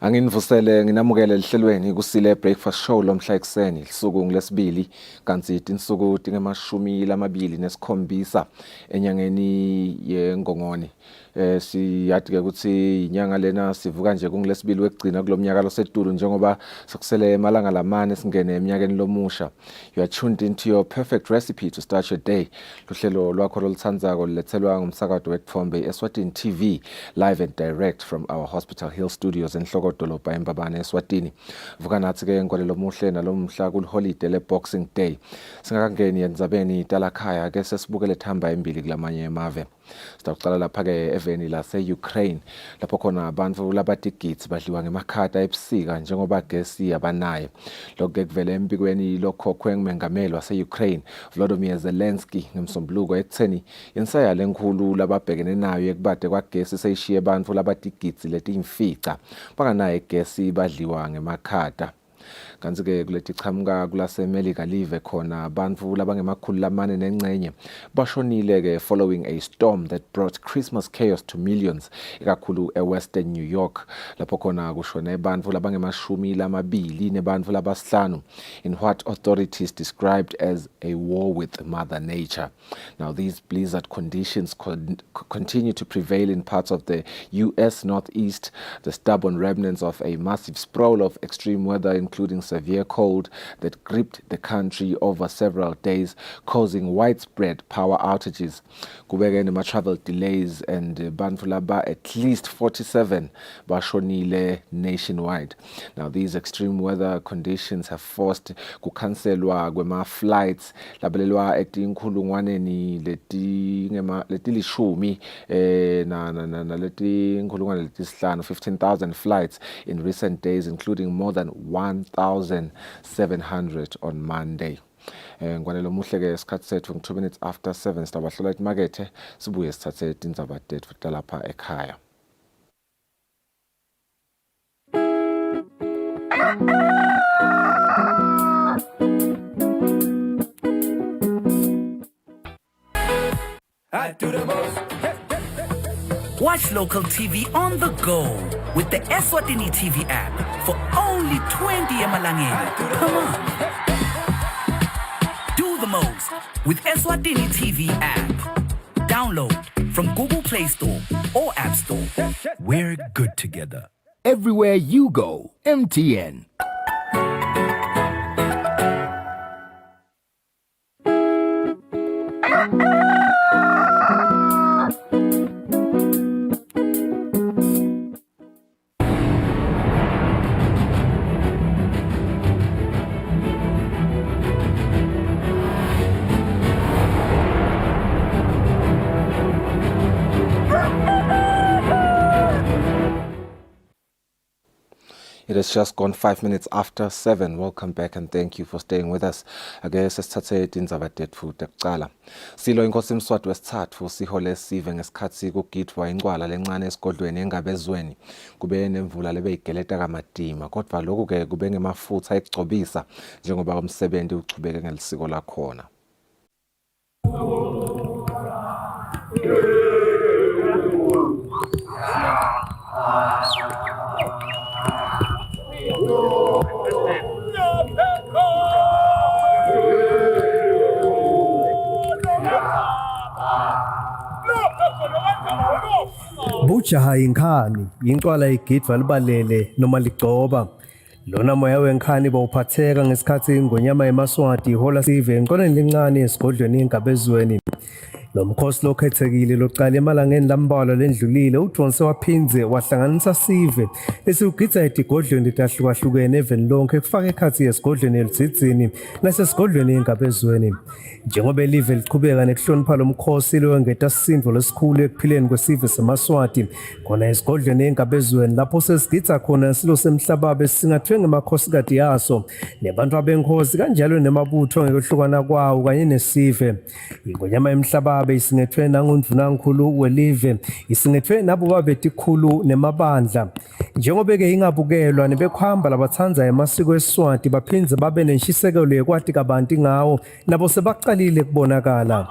Anginivusele nginamukele lihlelweni Kusile breakfast show lomhla ekseni lisuku ngilesibili kanti insuku tinge-27 enyangeni yeNgongoni. Siyathi ke ukuthi inyanga lena sivuka nje kungilesibili wekugcina kulomnyaka losedulu njengoba sokusele emalanga lamane singene eminyakeni lomusha. You are tuned into your perfect recipe to start your day. Luhlelo lwakho loluthandzako lulethelwa ngumsakazo wetfombe Eswatini TV live and direct from our Hospital Hill studios enhlokodolobha eMbabane Eswatini. Vuka nathi ke ngolelo muhle nalomhla kulholiday le Boxing Day. Singakangeni endzabeni talakhaya ke sesibukele thamba embili kulamanye emave. Sitaqala lapha ke eveni lase-Ukraine lapho khona abantu labatigidzi badliwa ngemakhata ebusika njengoba gesi abanayo. Lokho kuvele empikweni lokhokhwe ngumengameli wase-Ukraine Volodymyr Zelensky ngemsombuluko ekutheni insaya lenkulu lababhekene nayo ekubade kwagesi seyishiye abantu labatigidzi letiyimfica banganayo igesi badliwa ngemakhata. Kanti ke kuletichamuka kulaseMelika live khona abantu labangemakhulu lamane nengcenye bashonile ke following a storm that brought Christmas chaos to millions ikakhulu eWestern New York lapho khona kushone abantu labangemashumi lamabili nebantu labasihlanu in what authorities described as a war with Mother Nature. Now these blizzard conditions continue to prevail in parts of the US Northeast, the stubborn remnants of a massive sprawl of extreme weather including severe cold that gripped the country over several days, causing widespread power outages. Kubeke nema-travel delays and bantu laba at least 47 bashonile nationwide. Now these extreme weather conditions have forced kucancelwa kwema-flights labelelwa etinkhulungwaneni letilishumi na letinkhulungwane letisihlanu 15,000 flights in recent days, including more than 1,700 on Monday. Ngwanelo muhle ke isikhathi sethu 2 minutes after 7 sitawahlola imakethe sibuye sithathe indzaba tethu lapha ekhaya. I do the most. Watch local TV on the go with the Eswatini TV app for only 20 emalangeni. Come on. Do the most with Eswatini TV app. Download from Google Play Store or App Store. We're good together. Everywhere you go, MTN. It has just gone 5 minutes after 7. Welcome back and thank you for staying with us. Guess sesithathe indzaba tethu tekucala. Silo inkosi Mswati wesithathu sihole sive ngesikhathi kugidwa ingcwala lencane esigodlweni engabezweni. Kube nemvula lebeyigeleta kamadima kodwa lokhu ke kube ngemafutha ekugcobisa njengoba umsebenzi uchubeke ngelisiko lakhona. Bujaha inkhani incwala igidwa libalele noma ligcoba lona moya wenkhani bawuphatheka ngesikhathi ngonyama eMaswati ihola sive enqoleni lincane esigodlweni engabezweni. Lo mkhosi lokhethekile loqala emalangeni lambalwa lendlulile uDronse waphinze wahlanganisa sive esiugidza edigodlweni letahlukahlukene eveni lonke kufaka ekhathi yesigodlweni elidzidzini nasesigodlweni engabezweni. Njengoba elive liqhubeka nekuhlonipha lo mkhosi lowengeta sisindvo lesikhulu ekuphileni kwesive seMaswati khona esigodlweni engabezweni lapho sesigidza khona silo semhlababe singathwe ngemakhosikazi yaso nebantu abenkosi kanjalo nemabutho ngekuhlukana kwawo kanye nesive. Ingonyama emhlababe isingethwe nangundvunankulu welive isingethwe nabo babetikhulu nemabandla njengoba ke ingabukelwa nebekuhamba labathanza emasiko eSwati baphinze babe nenshisekelo yekwati kabanti ngawo nabo sebaqalile kubonakala.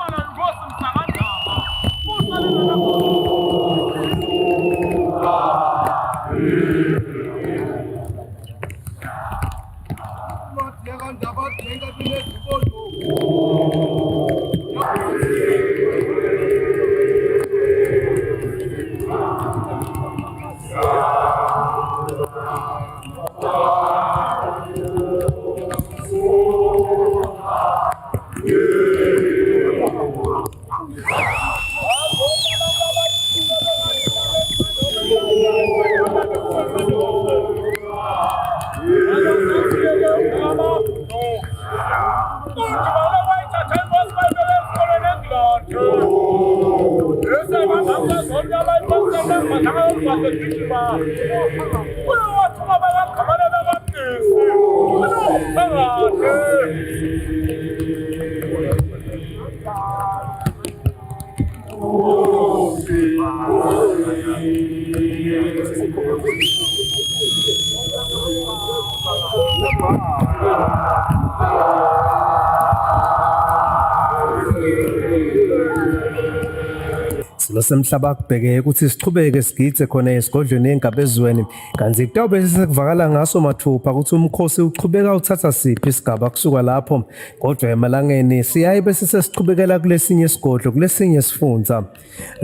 Losemhlaba kubheke ukuthi sichubeke sigidze khona esigodlweni engabezweni kanti kutawube sekuvakala ngaso mathupha ukuthi umkhosi uchubeka uthatha siphi isigaba kusuka lapho kodwa emalangeni siyaye bese sesichubekela kulesinye isigodlo kulesinye isifundza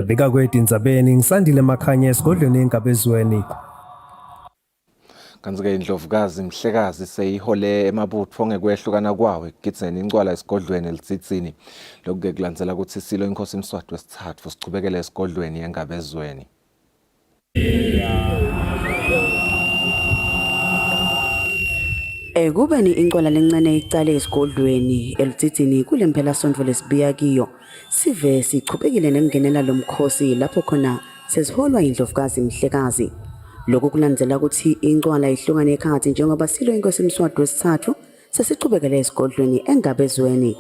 bika kwethu indzabeni ngisandile makhanya esigodlweni engabezweni. Kanti-ke indlovukazi mhlekazi seyihole emabutho ngekwehlukana kwawo ekugidizeni incwala esigodlweni elitsitsini. Lokhu-ke kulandzela ukuthi isilo inkosi Mswati wesithathu sichubekele esigodlweni engabezweni. Ekubeni incwala lencane icale esigodlweni elitsitsini kule mphela sonto lesibiya kiyo sive sichubekile nekungenela lomkhosi lapho khona sesiholwa indlovukazi mhlekazi. Lokhu kulandzela ukuthi incwala ihlukane ekhathi njengoba silo inkosi Mswati wesithathu sesichubekele esigodlweni engabezweni.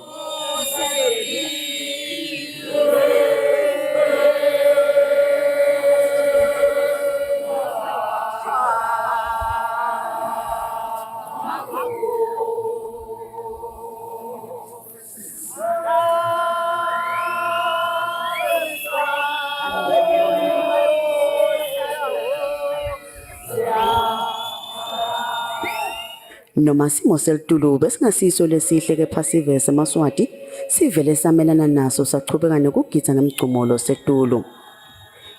Noma simo selitulu besingasiso lesihle kepha sive seMaswati sivele samelana naso sachubeka nokugidza ngemgcumulo setulu.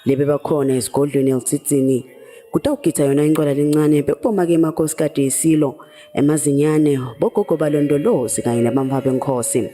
Lebe bakhona esigodlweni elitsitsini kutawugidza yona incwala lencane bekuboma-ke emakhosikazi isilo emazinyane bogogo balondolozi kanye nabamva benkosi.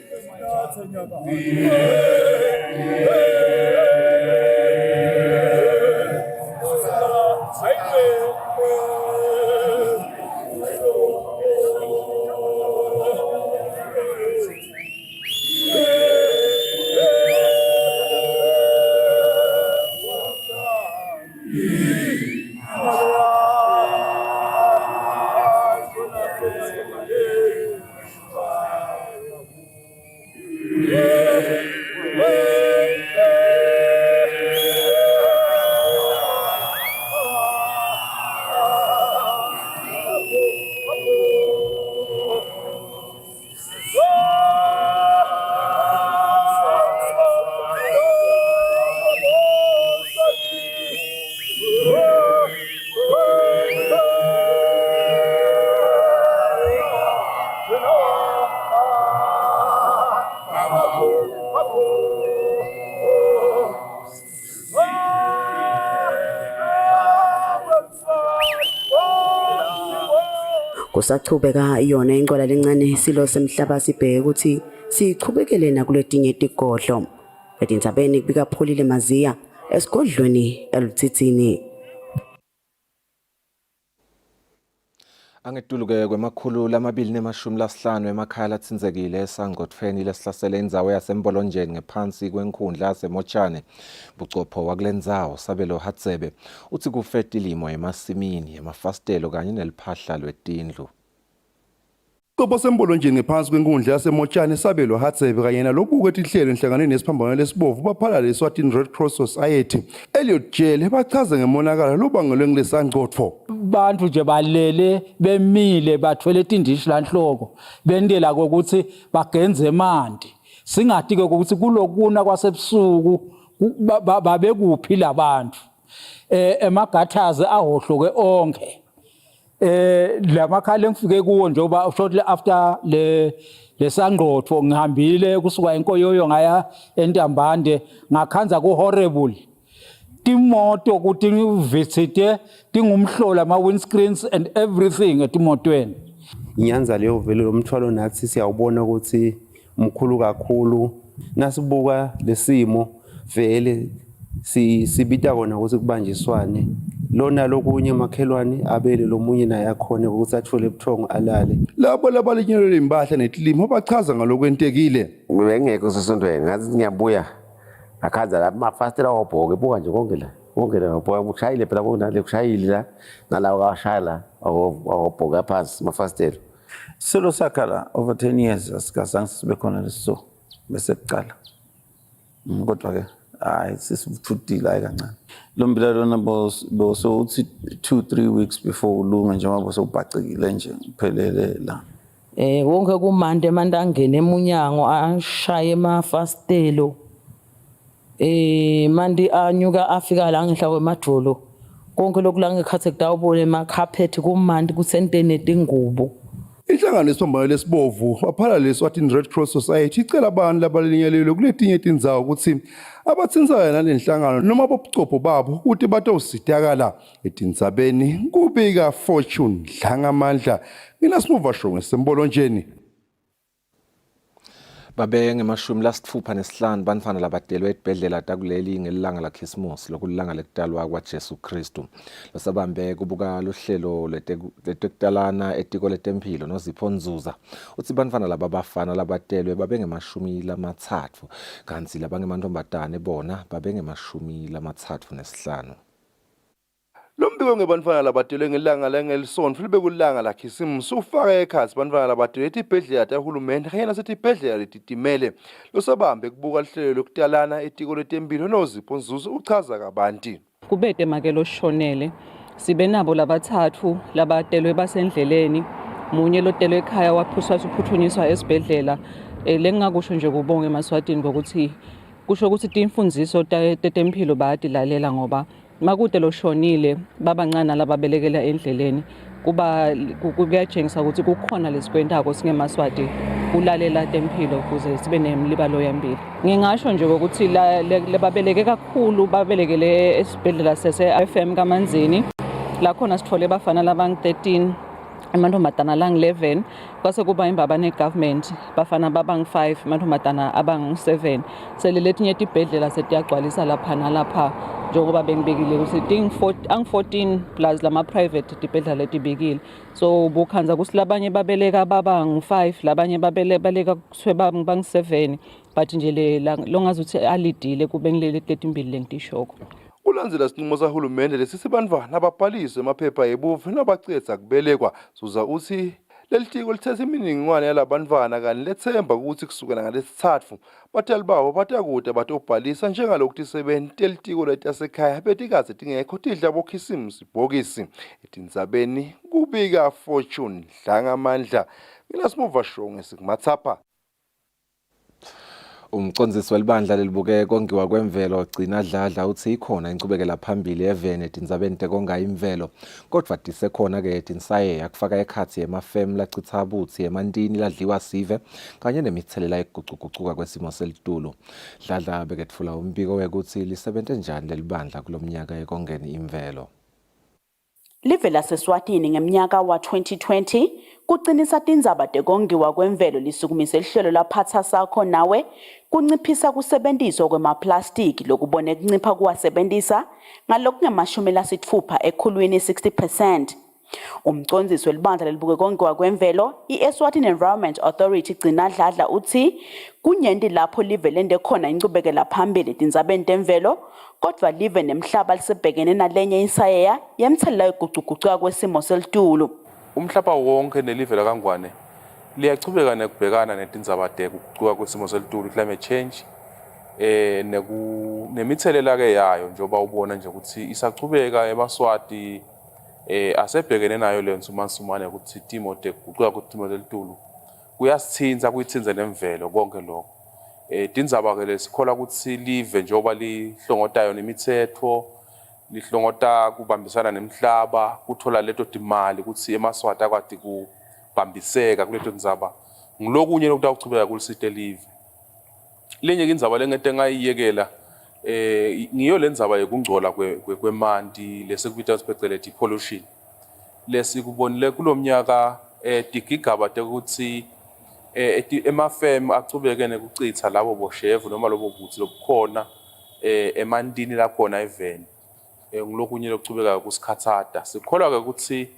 Kusachubeka iyona incwala lencane isilo semhlaba sibheke ukuthi sichubekele nakuletinye tigodlo. Edindzabeni kubika Pholile Maziya esigodlweni elitsitsini. Angetulu-ke kwemakhulu lamabili nemashumi lasihlanu emakhaya latsinzekile esangotfeni lesihlasele indzawo yasembolonjeni ngephansi kwenkhundla yasemotshane. Bucopho wakulendzawo Sabelo Hatsebe uthi kufe tilimo emasimini, emafastelo kanye neliphahla lwetindlu. Bucopho sembolonjeni ngephansi kwenkhundla yasemotshane Sabelo Hatsebe kanye nalobuke tihlelo enhlanganweni nesiphambano lesibovu baphala le-Eswatini Red Cross Society Elliot Jele bachaza ngemonakalo lobangelwe ngilesangcotfo. Bantu nje balele bemile bathwele tindishi lanhloko bendela ukuthi bagenze mandi singathi ke ukuthi kulokuna kwasebusuku babe kuphi labantu emagathazi ahohloke onke la makhala engifike kuwo njengoba shortly after le sangqotho ngihambile kusuka eNkoyoyo ngaya eNtambande ngakhanza ku horrible timoto ukuthi ngivisite tingumhlola ama windscreens and everything etimotweni. Inyanza leyo vele lo mthwalo nathi siyawubona ukuthi umkhulu kakhulu nasibuka lesimo vele sibita kona ukuthi kubanjiswane lona lokunye makhelwane abele lomunye naye akhona ukuthi athole ubuthongo alale. Labo labalinyelwe impahla netilimo bachaza ngalokwentekile. Ngeke sesondweni ngathi ngiyabuya akhaza la mafastela obhoke buka nje konke la obhoke ushayile phela kunale kushayile la nalawo kashayela obhoke phansi mafastela. Silo sakhala over 10 years asikazange sibe khona leso bese kuqala. Kodwa ke hayi sisivuthuthile kancane. Lo mbila lona boso uthi 2-3 weeks before ulunga njengoba bosubhacekile nje kuphelele la. Wonke kumande mandangene emunyango ashaye emafastelo. Mandi anyuka afika la ngihla kwemadolo. Konke lokhu la ngekhathe kutawubona emacarpet kumandi kusentene netingubo. Inhlangano yesiphambano lesibovu baphala leSwatini Red Cross Society icela abantu labalinyelelwe kuletinye izindzawo ukuthi abathinzayo nalenhlangano noma bobuchopho babo ukuthi batawusitakala etindzabeni kubika Fortune Dlangamandla nginasimuva shonge sembolonjeni. Babe ngemashumi lasitfupha nesihlanu bantfwana labadelwe esibhedlela takuleli ngelilanga laKhisimusi lokulilanga lekutalwa kwaJesu Kristu. Losabambe kubuka lohlelo letekutalana etiko letemphilo noZipho Nzuza. Uthi bantfwana laba bafana labadelwe babe ngemashumi lamathatfu kanti labangemantombazane bona babe ngemashumi lamathatfu nesihlanu. Lo mbiko ngebantfwana labadelwe ngelanga lengelisonto libe kulilanga laKhisimusi ufaka ekhasi bantfwana labadelwe etibhedlela tahulumende kanye nasetibhedlela letitimele. Losabambe kubuka lihlelo lokutalana etiko letemphilo noZipho Nzuza uchaza kabanti. Kubete makelo shonele sibe nabo labathathu labadelwe basendleleni munye lodelwe ekhaya waphuthunyiswa esibhedlela. Lengingakusho nje kubonga eMaswatini ngokuthi kusho ukuthi timfundiso tetemphilo bayadilalela ngoba makude lo shonile babancane lababelekela endleleni kuyatshengisa ukuthi kukhona lesikwentako singeMaswati kulalela tempilo ukuze sibe nemlibalo yambili. Ngingasho nje ukuthi babeleke kakhulu babelekele esibhedlela sese-FM kaManzini la khona sithole bafana labangu-13 amantombazana langu-11 kwase kuba imbaba ne-government bafana babangu-5 amantombazana abangu-7 seleletinye tibhedlela setiyagcwalisa lapha nalapha njengoba bengibekile ukuthi angu-14 plus lama-private tibhedlela letibekile so bukhanza ukuthi labanye babeleka babangu-5 labanye babeleka kuswe bangu-7 but nje longazi ukuthi alidile kube ngilele tetimbili lengitishoko. Ulandzela sinqumo sahulumende lesi bantfwana ababhaliswe emaphepha ebuve nabacetha kubelekwa Zuza uthi lelitiko lithethe imininingwane yalabantwana kanti lethemba ukuthi kusukela ngalesithathu batali babo batakude batobhalisa njengalokhu tisebenti telitiko letasekhaya betikaze tingekho tidla boKhisimusi bhokisi etindzabeni kubika Fortune Dlangamandla nginasimuva shonge sikumathapha. Umcondzisi welibandla lelibuke kongiwa kwemvelo gcina dladla uthi ikhona incubekela phambili evene etindzabeni tekonga imvelo kodwa disekhona ke tinsaye yakufaka ekhathi emafem lachitha buthi emantini ladliwa sive kanye nemithelela eguquguquka kwesimo selitulu. Dladla beketfula umbiko wekuthi lisebenze njani lelibandla kulomnyaka ekongeni imvelo. Live laseSwatini ngeminyaka wa 2020 kuqinisa tindzaba tekongiwa kwemvelo lisukumise lihlelo laphatha sakho nawe kunciphisa kusebenziswa kwemaplastiki lokubone kuncipha kuwasebenzisa ngalokunge-60 ekhulwini 60%. Umcondzisi welibandla lelibuke kongiwa kwemvelo i-Eswatini Environment Authority gcina dladla uthi kunyenti lapho live lende khona incubekela phambili tindzabeni temvelo kodwa live nemhlaba lisebhekene nalenye insayeya yemthelela yokuguquguquka kwesimo selitulu. Umhlaba wonke nelive laKangwane liyachubeka nekubhekana netindzaba teguquguquka kwesimo selitulu climate change nemithelela ke yayo njengoba ubona nje ukuthi isachubeka eMaswati asebhekene nayo le nsumansumane ukuthi timo teguquguquka kwesimo selitulu kuyasithinza kuyithinze nemvelo konke lokho. Tindzaba ke lesikhola ukuthi live njengoba lihlongotayo nemithetho lihlongota kubambisana nemhlaba kuthola leto timali ukuthi eMaswati akwati kubambiseka kuleto ndzaba ngilokunye lokutawuchubeka kulisite live lenye indzaba lengete ngayiyekela ngiyo lendzaba yekungcola kwemanti lesikubita phecelezi pollution lesikubonile kulomnyaka tigigaba tekuthi emafem achubeke nekucitha labo boshevu noma lobo buthi lobukhona emantini lakhona eveni ngilokunye lokuchubeka kusikhathada sikholwa ke ukuthi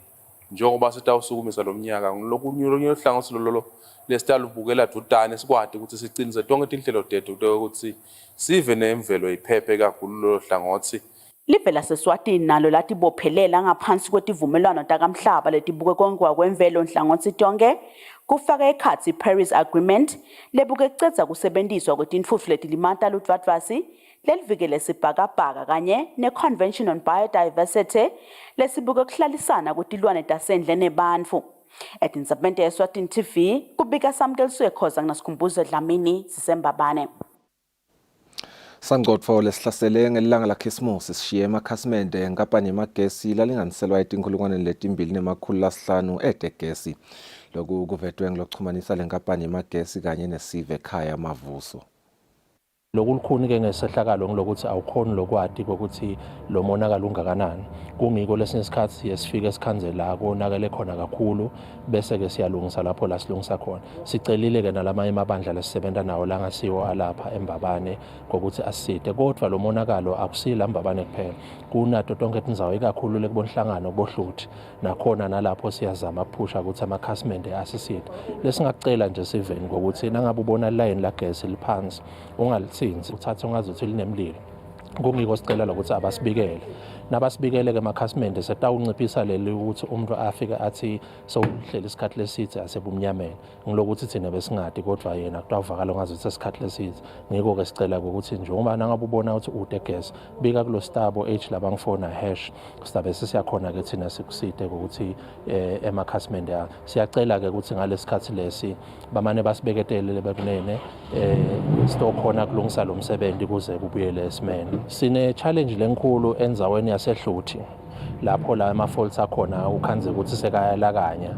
njengoba sitawusukumisa lomnyaka ngilokunye ohlangothi lolo lesitalubukela dudane sikwadi ukuthi sicinise tonke tinhlelo tethu ukuthi sive nemvelo iphephe kakhulu lo hlangothi. Live laseSwatini nalo latibophelela ngaphansi kwetivumelwano takamhlaba letibuke kongiwa kwemvelo nhlangothi tonke kufaka ekhatsi Paris Agreement lebuke kucedza kusebenziswa kwetintfutfu letilimata ludvadvasi lelivikele sibhakabhaka kanye ne-Convention on Biodiversity lesibuke kuhlalisana kutilwane tasendle nebantfu. Etindzabeni Eswatini TV kubika Samkeliswe Khoza nginasikhumbuzo Dlamini Sisembabane. Sangqotfo lesihlasele ngelilanga laKhisimusi sishiye emakhasimende enkampani yemagesi lalinganiselwa etinkulungwaneni letimbili nemakhulu lasihlanu etegesi. Lokhu kuvetwe ngilokuxhumanisa lenkampani yemagesi kanye nesive ekhaya Mavuso. Lokulukhuni ke ngesehlakalo ngilokuthi awukhoni lokwadi ukuthi lo monakalo ungakanani kungiko lesinye isikhathi sifike esikhanzela konakele khona kakhulu bese ke siyalungisa lapho la silungisa khona sicelile ke nalamanye amabandla lesisebenza nawo la ngasiwo alapha eMbabane ngokuthi aside kodwa lo monakalo akusila eMbabane kuphela kunato tonke indzawo ikakhulu lekubonhlangano kubohluthi nakhona nalapho siyazama ukuphusha ukuthi amakhasimende asiside lesingacela nje siveni ngokuthi nangabe ubona line la gesi liphansi ungalithini uthathe ungazuthi linemlilo kungiko sicela ukuthi abasibikele nabasibikele ke makhasimende setawunciphisa leli ukuthi umuntu afike athi sowuhleli isikhathi lesithe asebumnyameni ngilokuthi thina besingadi kodwa yena kutawuvakala ngazuthi isikhathi lesithe ngiko ke sicela ukuthi njengoba nangabe ubona ukuthi ude gas bika kulo stabo H labangifona hash stabe sesiyakhona ke thina sikuside ukuthi emakhasimende siyacela ke ukuthi ngalesikhathi lesi bamane basibeketele bekunene sitokhona kulungisa lo msebenzi kuze kubuyele esimene sine challenge lenkulu enzaweni yasehluthi lapho la ama-faults akhona ukhanze ukuthi sekayalakanya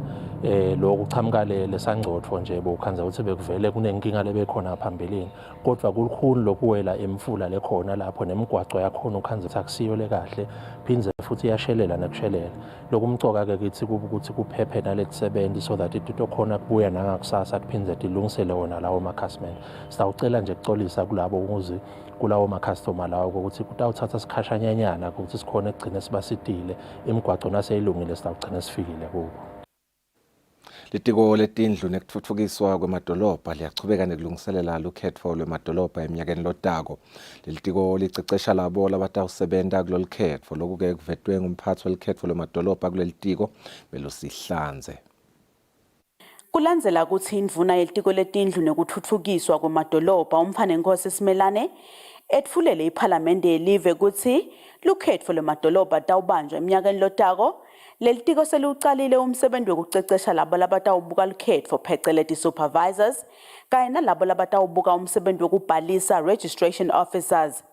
lokhu kuchamuka lesangcotfo nje bokhanze ukuthi bekuvele kunenkinga lebekhona phambilini kodwa kulukhulu lokuwela emfula lekhona lapho nemigwaco yakhona ukhanze ukuthi akusiyo le kahle phindze futhi iyashelela nekushelela lokumcoka ke kithi kuba ukuthi kuphephe naletisebenzi so that itokhona kubuya nangakusasa kuphindze tilungisele wona lawo makhasimende sitawucela nje kucolisa kulabo ukuze kulawo macustomer lawo ukuthi kutawuthatha sikhashanyanyana ukuthi sikhona ekugcine sibasidile imigwaco naseyilungile sitawugcina sifikile kubo. Litiko letindlu nekutfutfukiswa kwemadolobha liyachubeka nekulungiselela lukhetfo lwemadolobha eminyakeni lotako. Lelitiko licecesha labo labatawusebenta kulolu khetfo lokuke kuvetwe ngumphathi welikhetfo lwemadolobha kulelitiko belusihlanze. Kulandzela ukuthi indvuna yelitiko letindlu nekutfutfukiswa kwemadolobha uMphanenkosi Simelane etfulele iPhalamende yelive ukuthi lukhetfo lwemadolobha tawubanjwa eminyakeni lotako. Lelitiko selucalile umsebenzi wokucecesha labo labatawubuka lukhetfo phecelezi supervisors kanye nalabo labatawubuka umsebenzi wokubhalisa registration officers.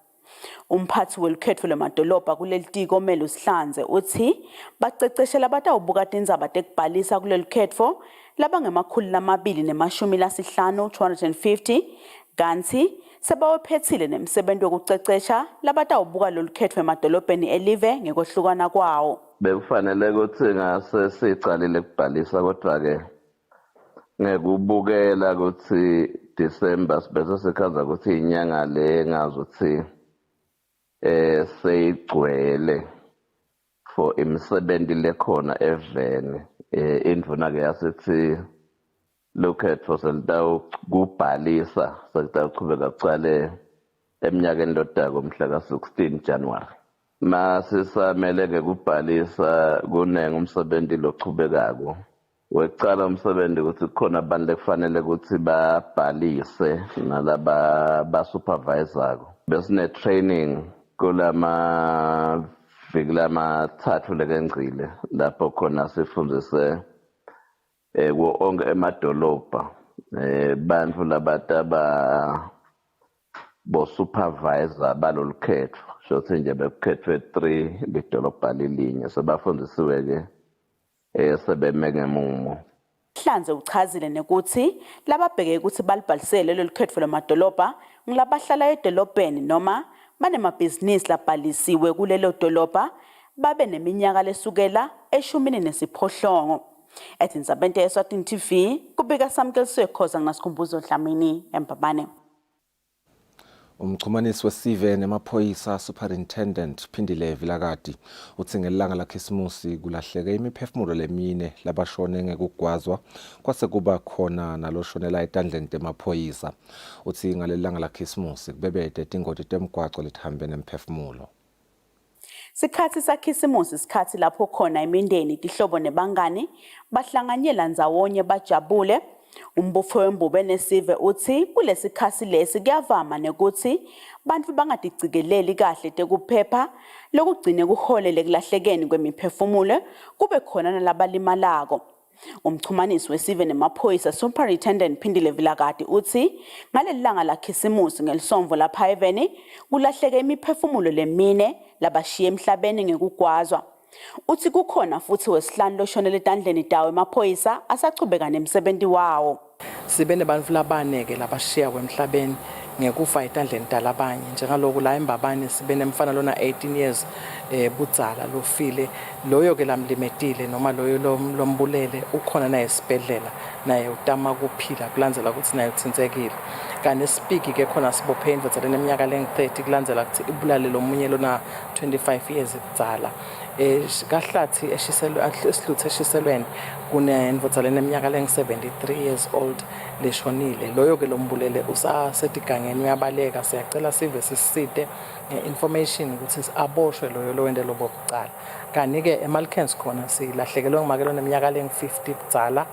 Umphathi welukhetfo lwemadolobha kulelitiko Melu Sihlanze uthi baceceshe labatawubuka tindzaba tekubhalisa kulelukhetfo labangema250 250 kanti sebawephethile nemsebenzi wokucecesha labatawubuka lolukhetfo emadolobheni elive ngekohlukana kwawo. Bekufanele ukuthi ngase sicalile kubhalisa kodwa ke ngekubukela ukuthi December bese sikhaza ukuthi inyanga le ngazi ukuthi seyigcwele for imisebenzi lekhona eveni indvuna ke yasithi lokhetfo selitawu kubhalisa sekutawuchubeka kucale eminyakeni lotako mhla ka-16 January. Masisamele ke kubhalisa kunenge umsebenzi lochubekako wecala umsebenzi ukuthi kukhona abantu lekufanele ukuthi babhalise nalaba basupervisorako besine training kulama viki lamathathu lekengcile lapho khona sifundise ku onke emadolobha bantu labataba bosupervisor balolukhetho shothi nje bekukhethwe 3 bidolobha lilinye sebafundisiwe ke sebeme ngemumo. Hlanze uchazile nekuthi lababheke ukuthi balibhalisele lolu khetho lamadolobha ngilabahlala edolobheni noma banemabhizinisi labhalisiwe kulelo dolobha babe neminyaka lesukela e-18. Etinzabente Eswatini TV kubika Samkeliswe Khoza ngasikhumbuzo Dlamini eMbabane. Umchumanisi wesive nemaphoyisa Superintendent Phindile Vilakati uthi ngelanga laKhisimusi kulahleke imiphefumulo lemine labashone ngekugwazwa kwase kuba khona naloshonela etandleni temaphoyisa. Uthi ngalelanga laKhisimusi kubebede tingoti temgwaco lithambe nemphefumulo. Sikhathi saKhisimusi isikhathi lapho khona imindeni tihlobo nebangani bahlanganyela ndzawonye bajabule. Umbufo wembube nesive uthi kulesikhathi lesi kuyavama nekuthi bantu bangadigcikeleli kahle tekuphepha lokugcine kuholele kulahlekeni kwemiphefumulo kube khona nalabalimalako. Umchumanisi wesive nemaphoyisa Superintendent Phindile Vilakati uthi ngalelanga laKhisimusi ngelisomvo lapha eveni kulahleke imiphefumulo lemine labashiye emhlabeni ngekugwazwa. Uthi kukhona futhi wesihlanu loshonele etandleni tawo emaphoyisa asachubeka nemsebenzi wawo. Sibe nebantu labaneke labashiya kwemhlabeni ngekufa etandleni talabanye njengaloku la eMbabane sibe nemfana lona 18 years budzala lofile loyo ke lamlimetile noma loyo lombulele ukhona naye esibhedlela naye utama kuphila kulandzela ukuthi naye utsinzekile. Kanti speak ke khona sibophe indvodza leneminyaka leng30 kulandzela ukuthi ibulale lomunye lona 25 years budzala. Kahlathi esihluthe eshiselweni kunendvodza leneminyaka leng73 years old leshonile. Loyo ke lombulele usasetigangeni uyabaleka siyacela sive sisite information ukuthi aboshwe loyo lowende lobo bucala. Kanti ke eMalkens khona silahlekelwe ngumakelo neminyaka leng50 bucala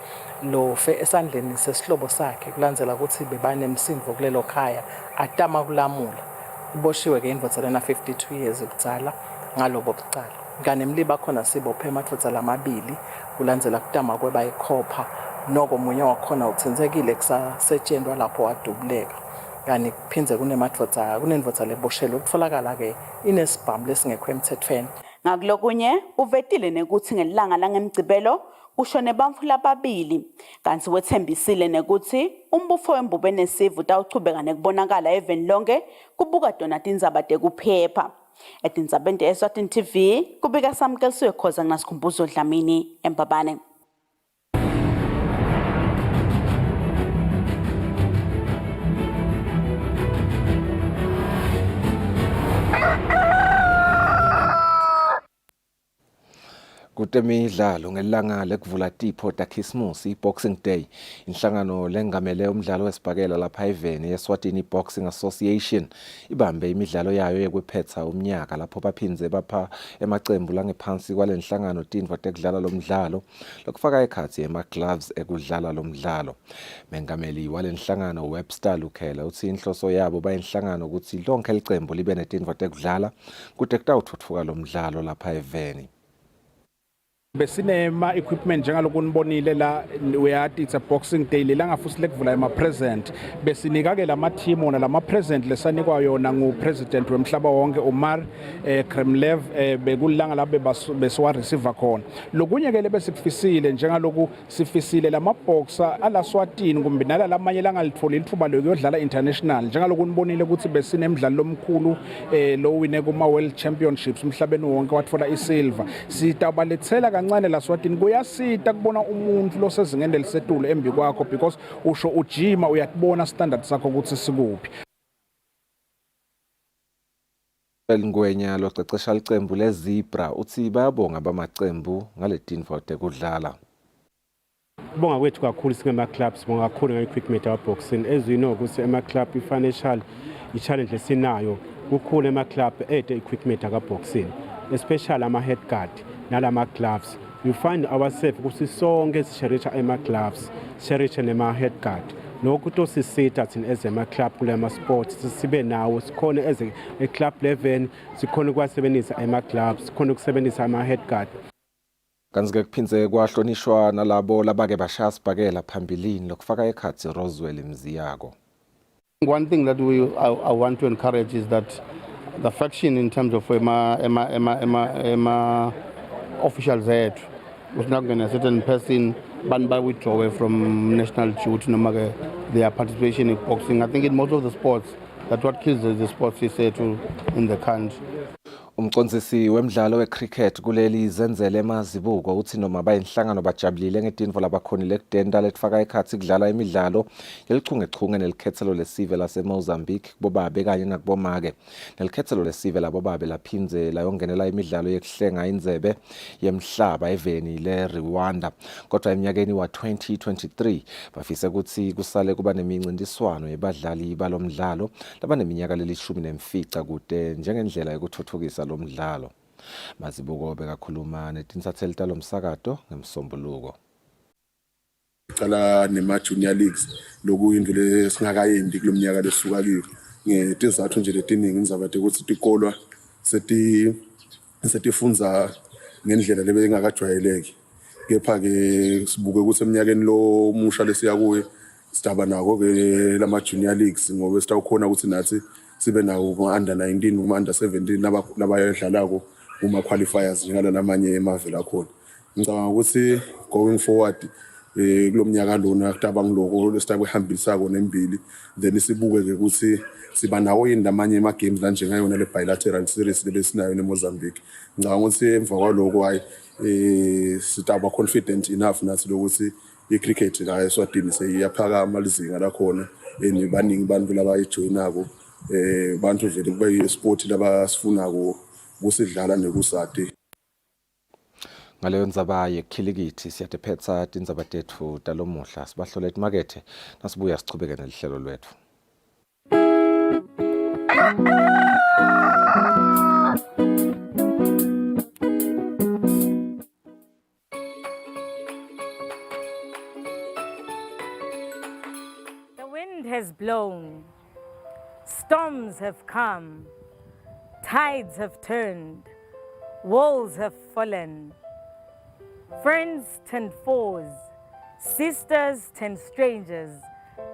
lofe esandleni sesihlobo sakhe kulandzela ukuthi bebanemsindvo kulelo khaya atama kulamula. Uboshiwe ke indvodza lena 52 years bucala ngalobo bucala. Nganemliba khona sibophe amadvodza lamabili kulandzela kutama kwebayikhopha noko munye wakhona utsinzekile kusasetshenzwa lapho wadubuleka. Kanti kuphindze kunendvodza leboshelwe kutfolakala ke inesibhamu lesingekho emthethweni. Ngakulokunye uvetile nekuthi ngelanga langemgcibelo kushone bantfu lababili kanti wethembisile nekuthi umbufo wembube nesivu tawuchubeka nekubonakala eveni lonke kubuka dona tindzaba tekuphepha. Etindzabeni Eswatini TV kubika Samkeliswe Khoza ngasikhumbuzo Dlamini eMbabane. Kutemidlalo ngelanga lekuvula tipho taKhisimusi Boxing Day inhlangano lengamele umdlalo wesibhakela lapha eveni Eswatini Boxing Association ibambe imidlalo yayo yekwephetha umnyaka lapho baphindze bapha emacembu langephansi kwalenhlangano tindvo tekudlala lomdlalo lokufaka ekhatsi ema-gloves ekudlala lomdlalo. Mengameli walenhlangano Webster Lukhela uthi inhloso yabo bayinhlangano ukuthi lonke licembu libe netindvo tekudlala kude kutawuthutfuka lomdlalo lapha eveni. Besinema equipment njengaloko nibonile la uyathi it's a boxing day lelanga futhi lekuvula ema present besinika ke lama team ona lama present lesanikwa yona ngu president wemhlaba wonke Omar Kremlev bekulanga labe beswa receiver khona. Lokunye ke lebesikufisile njengaloko sifisile lama boxer ala Swatini kumbe nala lamanye langalithola ithuba lokuyodlala international njengaloko nibonile ukuthi besinemidlalo lomkhulu lo wine kuma world championships umhlabeni wonke wathola isilver. Sitabalethela kancane la Swatini kuyasita kubona umuntu losezingeni elisetulo embi kwakho because usho ujima uyakubona standard sakho ukuthi sikuphi. Ngwenya locecesha licembu lezebra uthi bayabonga bamacembu ngaletindvo tekudlala. Bonga kwethu kakhulu singema clubs bonga kakhulu ngeequipment our boxing as you know ukuthi ema club financial challenge lesinayo kukhulu ema club equipment aka boxing especially ama head guard nalama gloves. We find ourselves ukuthi sonke sisherisha ema gloves sherisha nema head guard lokhu to sisitha thina as ema club kulema sports sibe nawo sikhona as a club level sikhona ukwasebenzisa ema gloves sikhona ukusebenzisa ama head guard. Kanzike kuphindze kwahlonishwa nalabo labake bashaya sibhakela phambilini lokufaka ekhatsi Roswell Mziyako. One thing that I want to encourage is that the faction in terms of officials there was not going to certain person ban by withdrawal from national duty no matter their participation in boxing. I think in most of the sports, that's what kills the sports is in the country. Umcondzisi wemdlalo wecricket kuleli zenzele emazibuko uthi noma bayinhlangano bajabulile ngetinvo labakhonile ekudenda letfaka ekhatsi kudlala imidlalo yelichungechunge nelikhethelo lesive laseMozambique kubobabe kanye nakubomake. Nelikhethelo lesive labobabe laphinze layongenela imidlalo yekuhlenga indzebe yemhlaba eveni leRwanda. Kodwa eminyakeni wa-2023 bafise kutsi kusale kuba nemincintiswano yebadlali balomdlalo labaneminyaka leli-15 kude njengendlela yokuthuthukisa lo mdlalo. Mazibuko bekakhuluma netinsatheli talomsakato ngemsombuluko. Qala nema-junior leagues lokuyindlu lesingakayendi kulomnyaka lesuka kiyo ngetizathu nje letiningi ngizabade ukuthi tikolwa setifunza ngendlela lebengakajwayeleki. Kepha-ke sibuke ukuthi eminyakeni lo musha lesiya kuye sidaba nako-ke lama-junior leagues ngoba sitawukhona ukuthi nathi sibe nawo kuma-under 19 kuma-under 17 labayadlalako kuma-qualifiers njengala namanye emavela akhona. Ngicabanga ukuthi going forward kulomnyaka lona kutabanga lokho lesitakwehambisako nembili then sibuke-ke ukuthi siba nawo yini namanye ama-games la njengayona le-bilateral series lebesinayo neMozambique. Ngicabanga ukuthi emva kwaloko hayi sitaba confident enough nathi lokuthi i-cricket la eSwatini seyiyaphakama lizinga lakhona baningi bantu labayijoyinako bantu vele kube yi-sport labasifunako kusidlala nekusade. Ngaleyo ndzaba yekhilikithi siyatephetsa tindzaba tetfu talomuhla sibahlole emakethe nasibuya sichubeke nelihlelo lwetfu. The wind has blown, storms have come, tides have turned, walls have fallen. Friends turned foes, sisters turned strangers,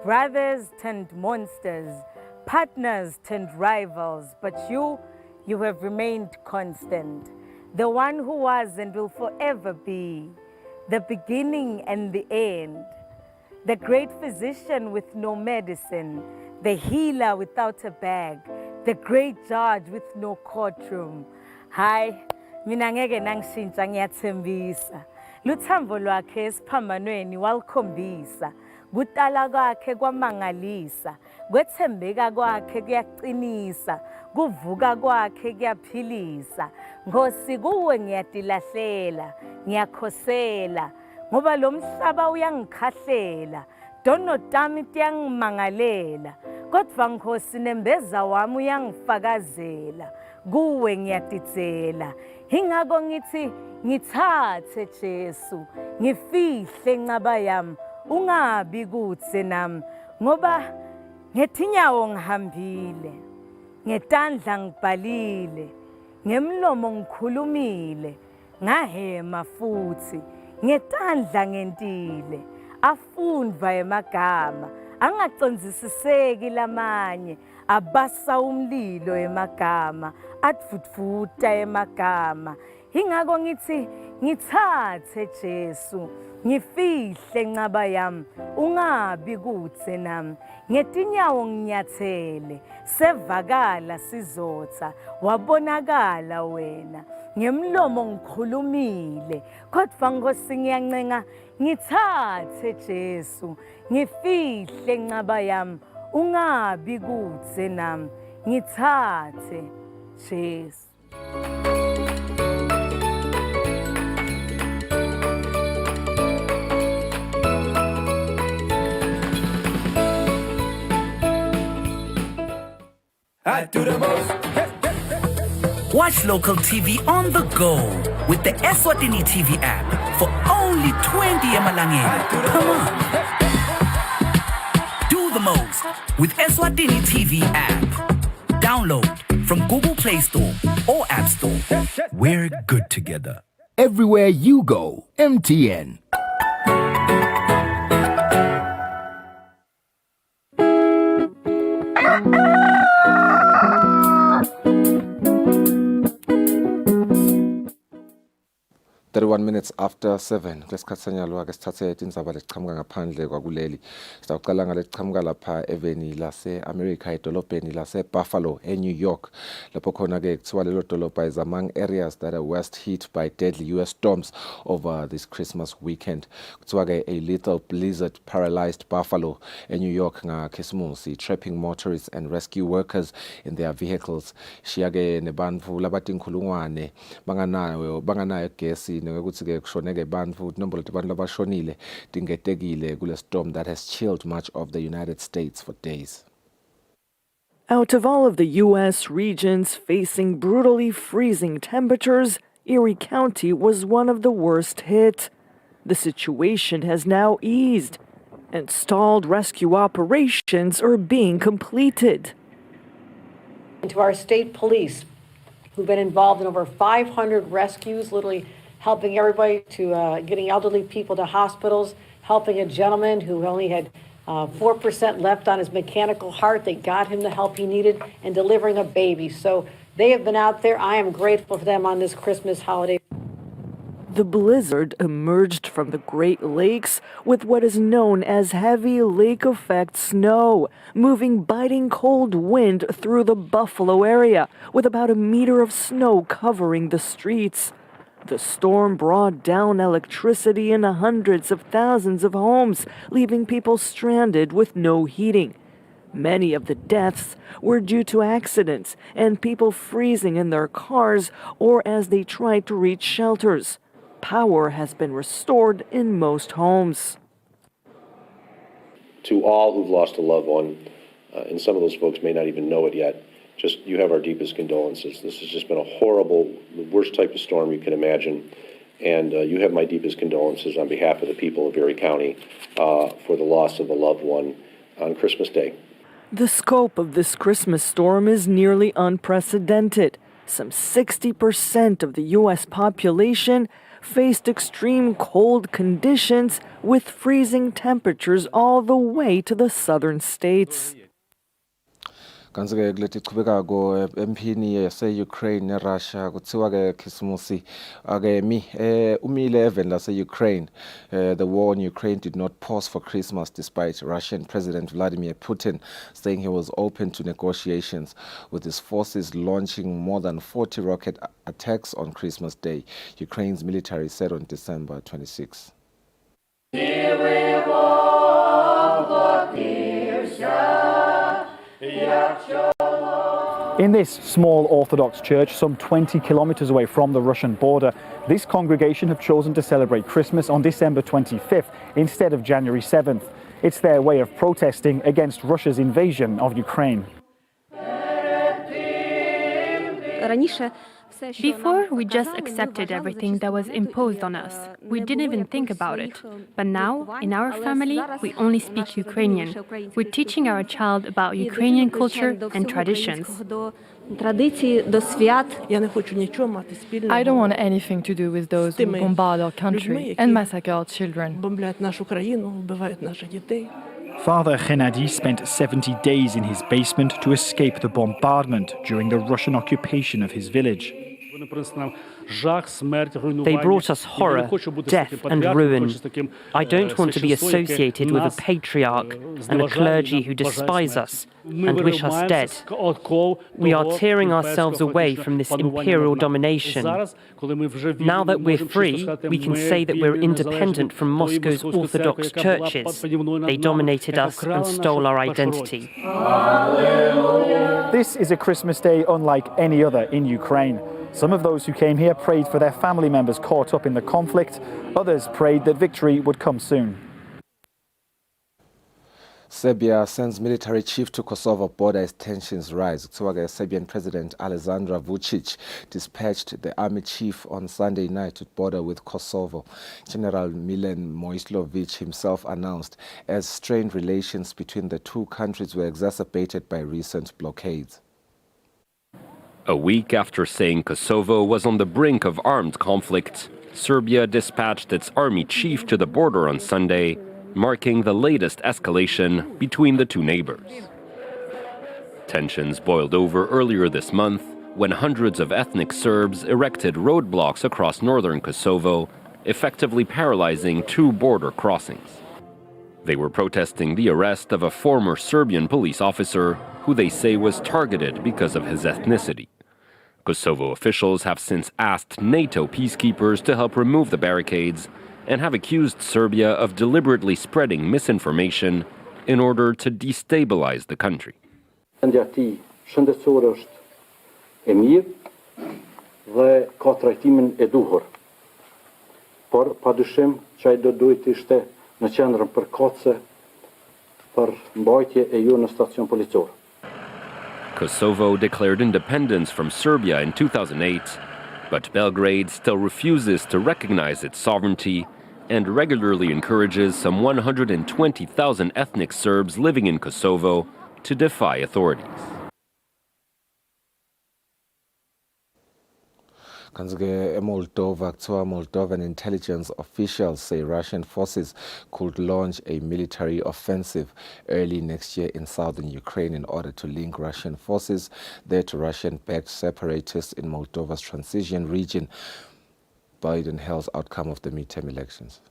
brothers turned monsters, partners turned rivals, but you have remained constant. The one who was and will forever be, the beginning and the end. The great physician with no medicine, the healer without a bag, the great judge with no courtroom. Hi. Mina ngeke nangishintsha ngiyathembisa. Luthambo lwakhe esiphambanweni walukhombisa. Kutala kwakhe kwamangalisa. Kwethembeka kwakhe kuyaqinisa. Kuvuka kwakhe kuyaphilisa. Nkosi kuwe ngiyadilahlela, ngiyakhosela. Ngoba lo mhlaba uyangikhahlela. Dono tami tiyangimangalela. Kodwa Nkosi nembeza wami uyangifakazela. Kuwe ngiyaditsela. Ingako ngithi ngithathe Jesu, ngifihle enqaba yami, ungabi kutse nami, ngoba ngethinyawo ngihambile, ngetandla ngibhalile, ngemlomo ngikhulumile, ngahema futhi, ngetandla ngentile, afundva emagama, angacondzisiseki lamanye, abasa umlilo emagama, atfutfuta emagama. Ingako ngithi ngithathe Jesu, ngifihle enqaba yami, ungabi kutse nami, ngetinyawo nginyathele, sevakala sizotha, wabonakala wena, ngemlomo ngikhulumile, kodwa Nkosi ngiyancenga, ngithathe Jesu, ngifihle enqaba yami, ungabi kutse nami, ngithathe Jesu. I do the most. Watch local TV on the go with the Eswatini TV app for only 20 emalangeni. Come on. Do the most with Eswatini TV app. Download from Google Play Store or App Store. We're good together. Everywhere you go, MTN. 21 minutes after 7 kulesikhathi sanyalo-ke sithathe indzaba lesiqhamuka ngaphandle kwakuleli. Sitawuqala ngaleqhamuka lapha eveni lase-America edolobheni lase-Buffalo eNew York. Lapho khona-ke kuthiwa lelo dolobha is among areas that are worst hit by deadly US storms over this Christmas weekend. Kuthiwa-ke a lethal blizzard paralyzed Buffalo eNew York ngakhisimusi, trapping motorists and rescue workers in their vehicles. Shiya-ke nebantfu labatinkhulungwane banganayo gesi nekuthi-ke kushoneke bantfu inombolo abantu labashonile tingetekile kule storm that has chilled much of the United States for days. Out of all of the U.S. regions facing brutally freezing temperatures, Erie County was one of the worst hit. The situation has now eased, and stalled rescue operations are being completed. And to our state police, who've been involved in over 500 rescues, literally helping everybody to getting elderly people to hospitals, helping a gentleman who only had 4% left on his mechanical heart. They got him the help he needed, and delivering a baby. So they have been out there. I am grateful for them on this Christmas holiday. The blizzard emerged from the Great Lakes with what is known as heavy lake effect snow, moving biting cold wind through the Buffalo area, with about a meter of snow covering the streets. The storm brought down electricity in hundreds of thousands of homes, leaving people stranded with no heating. Many of the deaths were due to accidents and people freezing in their cars or as they tried to reach shelters. Power has been restored in most homes. To all who've lost a loved one, and some of those folks may not even know it yet, just you have our deepest condolences. This has just been a horrible, the worst type of storm you can imagine, and you have my deepest condolences on behalf of the people of Erie County for the loss of a loved one on Christmas Day. The scope of this Christmas storm is nearly unprecedented. Some 60% of the U.S. population faced extreme cold conditions with freezing temperatures all the way to the southern states. Kanti-ke kuleti chubekako emphini yase-Ukraine ne-Russia kuthiwa-ke khisimusi umile eveni lase-Ukraine. The war in Ukraine did not pause for Christmas despite Russian President Vladimir Putin saying he was open to negotiations, with his forces launching more than 40 rocket attacks on Christmas Day, Ukraine's military said on December 26. In this small Orthodox church, some 20 kilometers away from the Russian border, this congregation have chosen to celebrate Christmas on December 25th instead of January 7th. It's their way of protesting against Russia's invasion of Ukraine. Before, we just accepted everything that was imposed on us. We didn't even think about it. But now, in our family, we only speak Ukrainian. We're teaching our child about Ukrainian culture and traditions. I don't want anything to do with those who bombard our country and massacre our children. Father Gennady spent 70 days in his basement to escape the bombardment during the Russian occupation of his village. They brought us horror, death and ruin. I don't want to be associated with a patriarch and a clergy who despise us and wish us dead. We are tearing ourselves away from this imperial domination. Now that we're free, we can say that we're independent from Moscow's Orthodox churches. They dominated us and stole our identity. This is a Christmas Day unlike any other in Ukraine. Some of those who came here prayed for their family members caught up in the conflict. Others prayed that victory would come soon. Serbia sends military chief to Kosovo border as tensions rise. Serbian President Aleksandar Vučić dispatched the army chief on Sunday night to border with Kosovo. General Milan Mojslović himself announced as strained relations between the two countries were exacerbated by recent blockades. A week after saying Kosovo was on the brink of armed conflict, Serbia dispatched its army chief to the border on Sunday, marking the latest escalation between the two neighbors. Tensions boiled over earlier this month when hundreds of ethnic Serbs erected roadblocks across northern Kosovo effectively paralyzing 2 border crossings. They were protesting the arrest of a former Serbian police officer who they say was targeted because of his ethnicity. Kosovo officials have since asked NATO peacekeepers to help remove the barricades and have accused Serbia of deliberately spreading misinformation in order to destabilize the country. Kosovo declared independence from Serbia in 2008, but Belgrade still refuses to recognize its sovereignty and regularly encourages some 120,000 ethnic Serbs living in Kosovo to defy authorities. Kanzi-ke eMoldova kuthiwa Moldovan intelligence officials say Russian forces could launch a military offensive early next year in southern Ukraine in order to link Russian forces there to Russian-backed separatists in Moldova's transition region. Biden hails outcome of the midterm elections.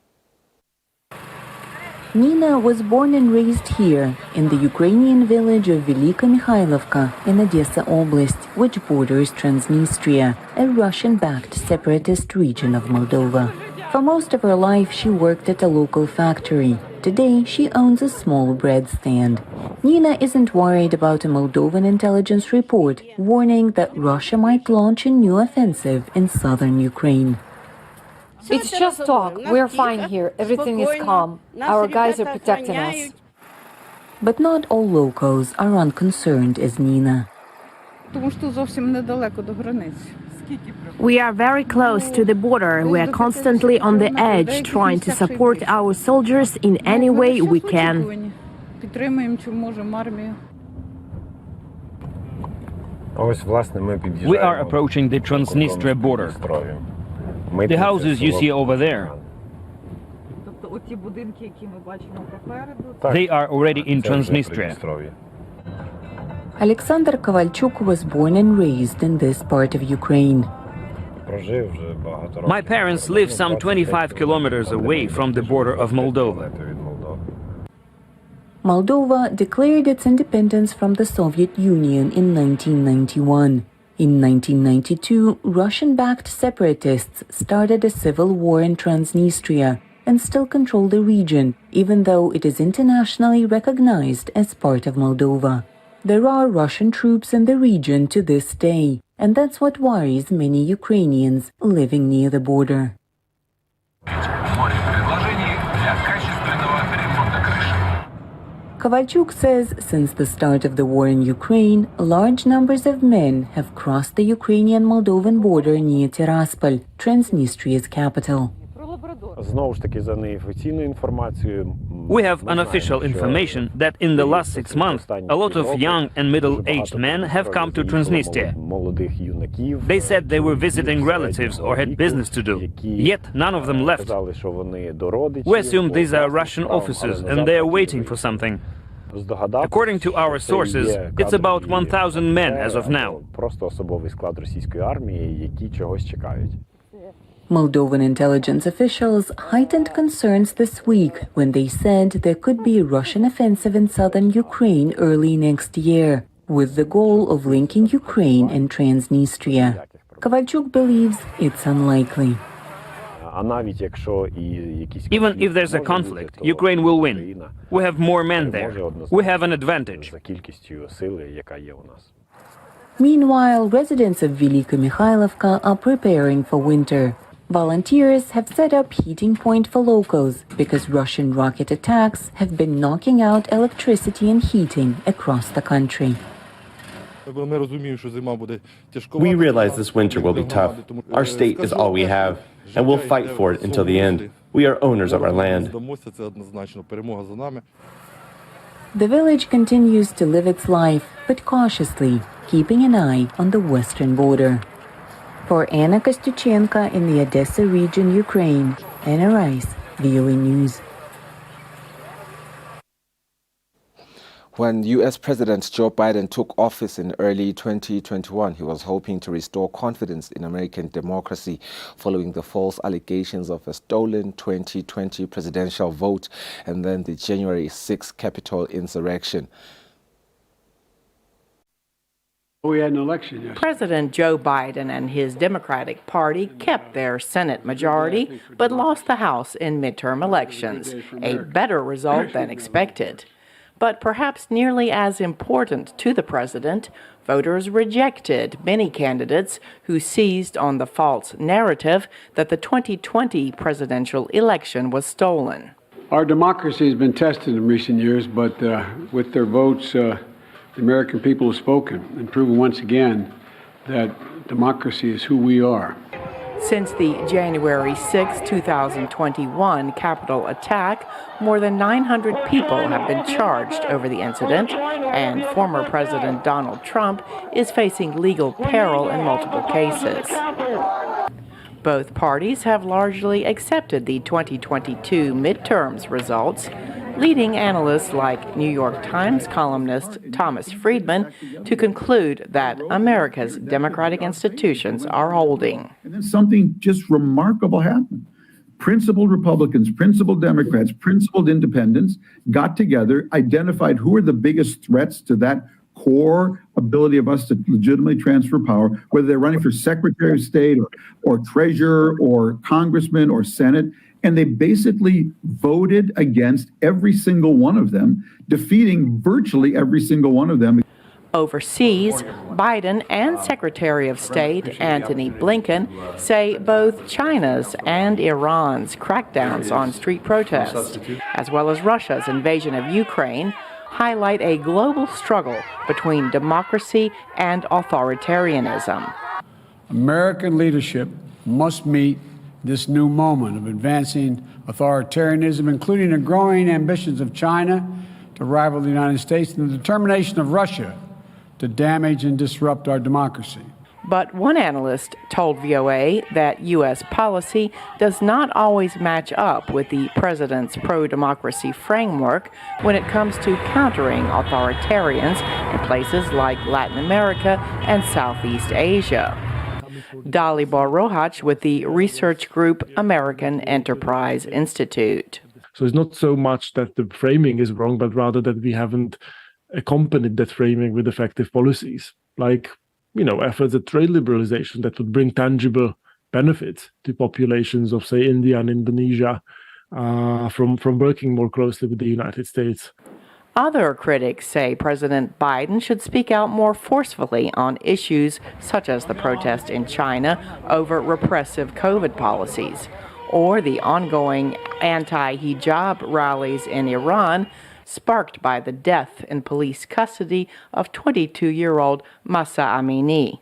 Nina was born and raised here, in the Ukrainian village of Velika Mikhailovka in Odessa Oblast, which borders Transnistria, a Russian-backed separatist region of Moldova. For most of her life, she worked at a local factory. Today, she owns a small bread stand. Nina isn't worried about a Moldovan intelligence report warning that Russia might launch a new offensive in southern Ukraine. It's just talk. We're fine here. Everything is calm. Our guys are protecting us. But not all locals are unconcerned as Nina. We are very close to the border. We are constantly on the edge, trying to support our soldiers in any way we can. We are approaching the Transnistria border. The houses you see over there, they are already in Transnistria. Alexander Kovalchuk was born and raised in this part of Ukraine. My parents live some 25 kilometers away from the border of Moldova. Moldova declared its independence from the Soviet Union in 1991. In 1992, Russian-backed separatists started a civil war in Transnistria and still control the region, even though it is internationally recognized as part of Moldova. There are Russian troops in the region to this day, and that's what worries many Ukrainians living near the border. Kovalchuk says since the start of the war in Ukraine, large numbers of men have crossed the Ukrainian-Moldovan border near Tiraspol, Transnistria's capital. We have unofficial information that in the last 6 months, a lot of young and middle-aged men have come to Transnistria. They said they were visiting relatives or had business to do, yet none of them left. We assume these are Russian officers and they are waiting for something. According to our sources, it's about 1,000 men as of now. Moldovan intelligence officials heightened concerns this week when they said there could be a Russian offensive in southern Ukraine early next year, with the goal of linking Ukraine and Transnistria. Kovalchuk believes it's unlikely. Even if there's a conflict, Ukraine will win. We have more men there. We have an advantage. Meanwhile, residents of Velika Mikhailovka are preparing for winter. Volunteers have set up heating point for locals because Russian rocket attacks have been knocking out electricity and heating across the country. We realize this winter will be tough. Our state is all we have, and we'll fight for it until the end. We are owners of our land. The village continues to live its life, but cautiously, keeping an eye on the western border. For Anna Kostyuchenko in the Odessa region, Ukraine, Anna Rice, VOA News. When U.S. President Joe Biden took office in early 2021, he was hoping to restore confidence in American democracy following the false allegations of a stolen 2020 presidential vote and then the January 6 Capitol insurrection. We had an election yesterday. President Joe Biden and his Democratic Party kept their Senate majority, but lost the House in midterm elections, a better result than expected. But perhaps nearly as important to the president, voters rejected many candidates who seized on the false narrative that the 2020 presidential election was stolen. Our democracy has been tested in recent years, but with their votes, the American people have spoken and proven once again that democracy is who we are. Since the January 6, 2021 Capitol attack, more than 900 people have been charged over the incident, and former President Donald Trump is facing legal peril in multiple cases. Both parties have largely accepted the 2022 midterms results, leading analysts like New York Times columnist Thomas Friedman to conclude that America's democratic institutions are holding. And then something just remarkable happened. Principled Republicans, principled Democrats, principled independents got together, identified who are the biggest threats to that core ability of us to legitimately transfer power, whether they're running for Secretary of State or Treasurer or Congressman or Senate. And they basically voted against every single one of them, defeating virtually every single one of them. Overseas, Biden and Secretary of State Antony Blinken say both China's and Iran's crackdowns on street protests, as well as Russia's invasion of Ukraine, highlight a global struggle between democracy and authoritarianism. American leadership must meet this new moment of advancing authoritarianism, including the growing ambitions of China to rival the United States and the determination of Russia to damage and disrupt our democracy. But one analyst told VOA that U.S. policy does not always match up with the president's pro-democracy framework when it comes to countering authoritarians in places like Latin America and Southeast Asia. Dalibor Rohach with the research group American Enterprise Institute. So it's not so much that the framing is wrong, but rather that we haven't accompanied that framing with effective policies, like, efforts at trade liberalization that would bring tangible benefits to populations of, say, India and Indonesia from working more closely with the United States. Other critics say President Biden should speak out more forcefully on issues such as the protest in China over repressive COVID policies, or the ongoing anti-hijab rallies in Iran, sparked by the death in police custody of 22-year-old Mahsa Amini.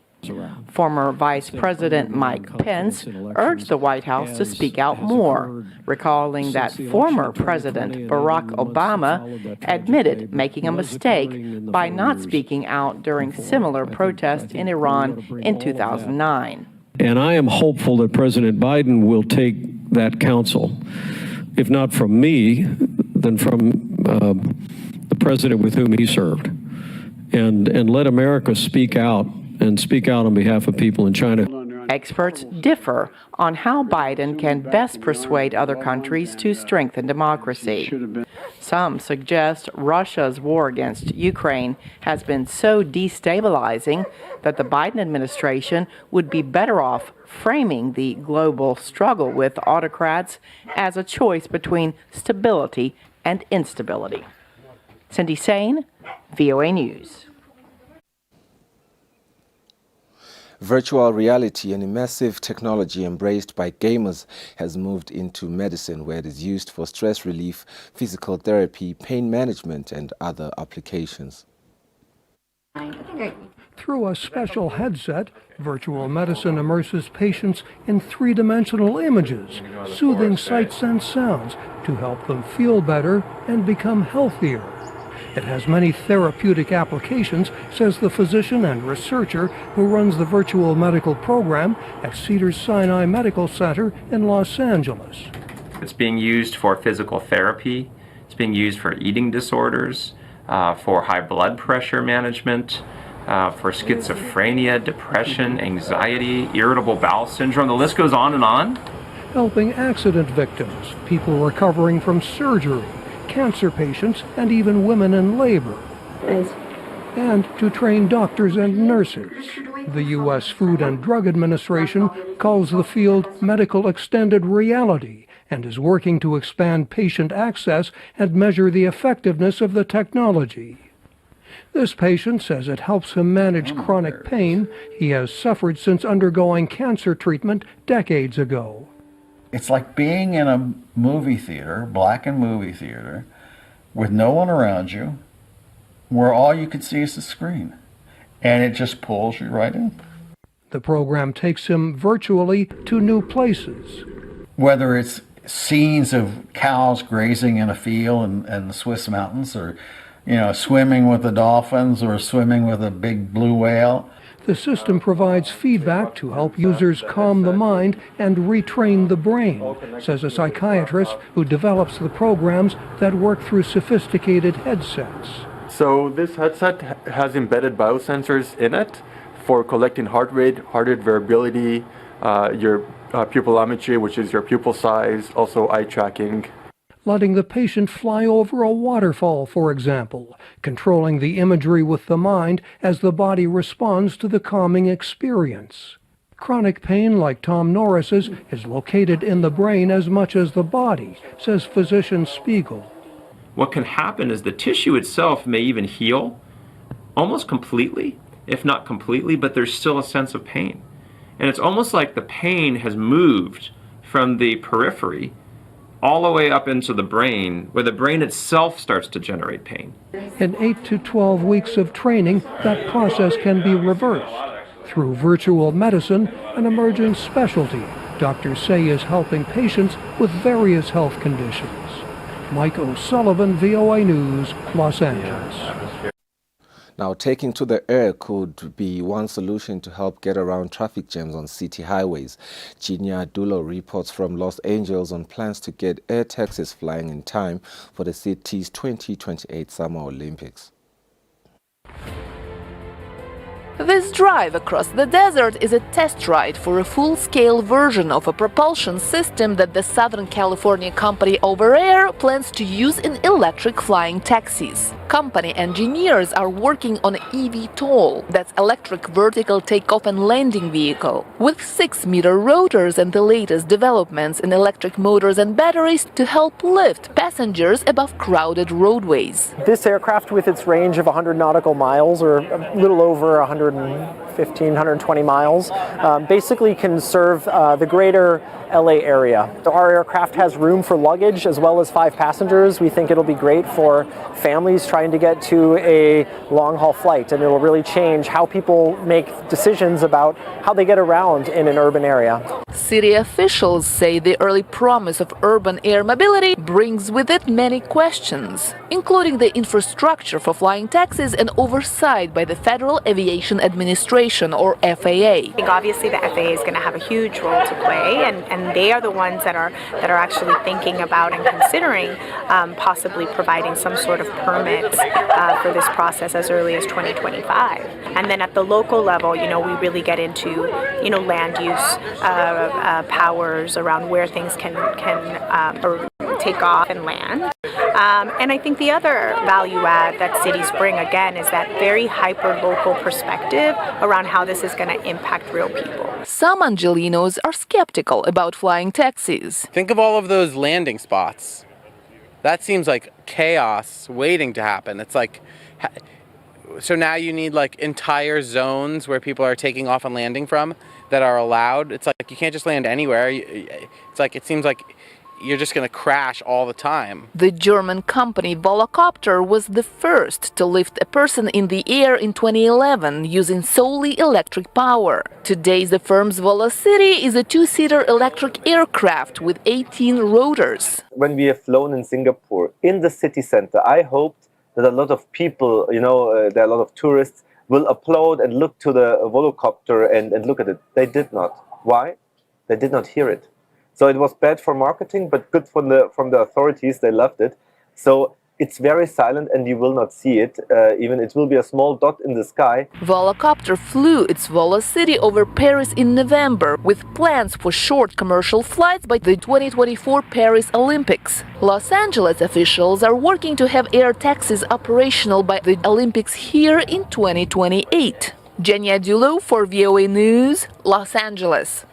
Former Vice President Mike Pence urged the White House to speak out more, recalling that former President Barack Obama admitted making a mistake by not speaking out during similar protests in Iran in 2009. And I am hopeful that President Biden will take that counsel, if not from me, then from the president with whom he served, and let America speak out and speak out on behalf of people in China. Experts differ on how Biden can best persuade other countries to strengthen democracy. Some suggest Russia's war against Ukraine has been so destabilizing that the Biden administration would be better off framing the global struggle with autocrats as a choice between stability and instability. Cindy Sain, VOA News. Virtual reality, an immersive technology embraced by gamers, has moved into medicine, where it is used for stress relief, physical therapy, pain management, and other applications. Through a special headset, virtual medicine immerses patients in three-dimensional images, soothing sights and sounds to help them feel better and become healthier. It has many therapeutic applications, says the physician and researcher who runs the virtual medical program at Cedars-Sinai Medical Center in Los Angeles. It's being used for physical therapy. It's being used for eating disorders. for high blood pressure management, for schizophrenia, depression, anxiety, irritable bowel syndrome. The list goes on and on. Helping accident victims, people recovering from surgery, cancer patients, and even women in labor. And to train doctors and nurses. The U.S. Food and Drug Administration calls the field medical extended reality and is working to expand patient access and measure the effectiveness of the technology. This patient says it helps him manage chronic pain he has suffered since undergoing cancer treatment decades ago. It's like being in a movie theater, blackened movie theater, with no one around you, where all you can see is the screen. And it just pulls you right in. The program takes him virtually to new places. Whether it's scenes of cows grazing in a field in the Swiss mountains, or swimming with the dolphins, or swimming with a big blue whale. The system provides feedback to help users calm the mind and retrain the brain, says a psychiatrist who develops the programs that work through sophisticated headsets. So this headset has embedded biosensors in it for collecting heart rate variability, your pupillometry, which is your pupil size, also eye tracking. Letting the patient fly over a waterfall, for example, controlling the imagery with the mind as the body responds to the calming experience. Chronic pain like Tom Norris's is located in the brain as much as the body, says physician Spiegel. What can happen is the tissue itself may even heal almost completely, if not completely, but there's still a sense of pain. And it's almost like the pain has moved from the periphery all the way up into the brain, where the brain itself starts to generate pain. In 8 to 12 weeks of training, that process can be reversed. Through virtual medicine, an emerging specialty doctors say is helping patients with various health conditions. Mike O'Sullivan, VOA News, Los Angeles. Now, taking to the air could be one solution to help get around traffic jams on city highways. Ginia Dulo reports from Los Angeles on plans to get air taxis flying in time for the city's 2028 Summer Olympics. This drive across the desert is a test ride for a full-scale version of a propulsion system that the Southern California company Overair plans to use in electric flying taxis. Company engineers are working on an eVTOL, that's electric vertical takeoff and landing vehicle, with 6-meter rotors and the latest developments in electric motors and batteries to help lift passengers above crowded roadways. This aircraft, with its range of 100 nautical miles, or a little over 115, 120 miles, basically can serve the greater LA area. Our aircraft has room for luggage as well as 5 passengers. We think it'll be great for families trying to get to a long-haul flight, and it will really change how people make decisions about how they get around in an urban area. City officials say the early promise of urban air mobility brings with it many questions, including the infrastructure for flying taxis and oversight by the Federal Aviation Administration, or FAA. I think obviously the FAA is going to have a huge role to play, and they are the ones that are actually thinking about and considering possibly providing some sort of permit for this process as early as 2025. And then at the local level, we really get into land use powers around where things can take off and land. And I think the other value add that cities bring, again, is that very hyper-local perspective around how this is going to impact real people. Some Angelinos are skeptical about flying taxis. Think of all of those landing spots. That seems like chaos waiting to happen. It's like, so now you need like entire zones where people are taking off and landing from that are allowed. It's like you can't just land anywhere. It's like, it seems like you're just going to crash all the time. The German company Volocopter was the first to lift a person in the air in 2011 using solely electric power. Today, the firm's Volocity is a 2-seater electric aircraft with 18 rotors. When we have flown in Singapore, in the city center, I hoped that a lot of people, there are a lot of tourists, will applaud and look to the Volocopter and look at it. They did not. Why? They did not hear it. So it was bad for marketing, but good from the authorities. They loved it. So it's very silent and you will not see it. Even it will be a small dot in the sky. Volocopter flew its Volocity over Paris in November, with plans for short commercial flights by the 2024 Paris Olympics. Los Angeles officials are working to have air taxis operational by the Olympics here in 2028. Genia Dulo for VOA News, Los Angeles.